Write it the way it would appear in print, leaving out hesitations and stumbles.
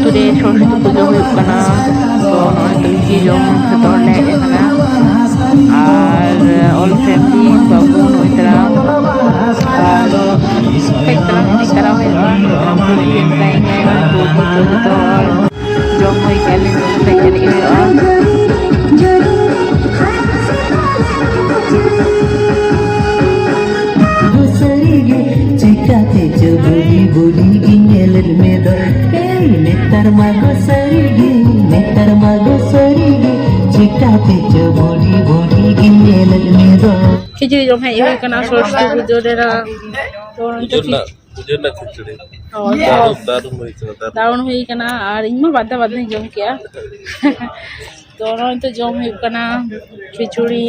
ᱟᱛᱳ ᱨᱮ ᱥᱚᱨᱚᱥᱚᱛᱤ ᱯᱩᱡᱟᱹ ᱦᱩᱭᱩᱜ ᱠᱟᱱᱟ ᱛᱚ ᱱᱚᱜᱼᱚᱭ ᱛᱚ ᱞᱩᱪᱤ ᱡᱚᱢ ᱡᱚᱛᱚ ᱦᱚᱲ ᱞᱮ ᱦᱮᱡ ᱟᱠᱟᱱᱟ ᱟᱨ ᱚᱞ ᱯᱷᱮᱢᱤᱞᱤ ᱵᱟᱹᱵᱩ ᱱᱩᱭ ᱛᱟᱲᱟᱢ ᱟᱨ ᱠᱟᱹᱡ ᱛᱟᱲᱟᱢ ᱮᱱᱮᱡ ᱛᱟᱨᱟ ᱦᱩᱭᱩᱜᱼᱟ ᱵᱩᱲᱦᱤ ᱢᱮᱛᱟᱭᱤᱧᱟᱹ ᱵᱩᱲᱦᱤ ᱛᱚ ᱡᱚᱛᱚ ᱦᱚᱲ ᱡᱚᱢ ᱦᱩᱭ ᱠᱟᱜ ᱞᱮ ᱱᱤᱛᱚᱜ ᱠᱟᱹᱡ ᱮᱱᱮᱡ ᱦᱩᱭᱩᱜᱼᱟ খিচুড়ি জম হেজ হয়ে কানা সরস্বতী পুজো রেরা তো পুজোর খিচুড়ি দারুণ হয়ে কানা আর ইনমা বাদা বাদা জম কিয়া তো নয় তো জম হয়ে কানা খিচুড়ি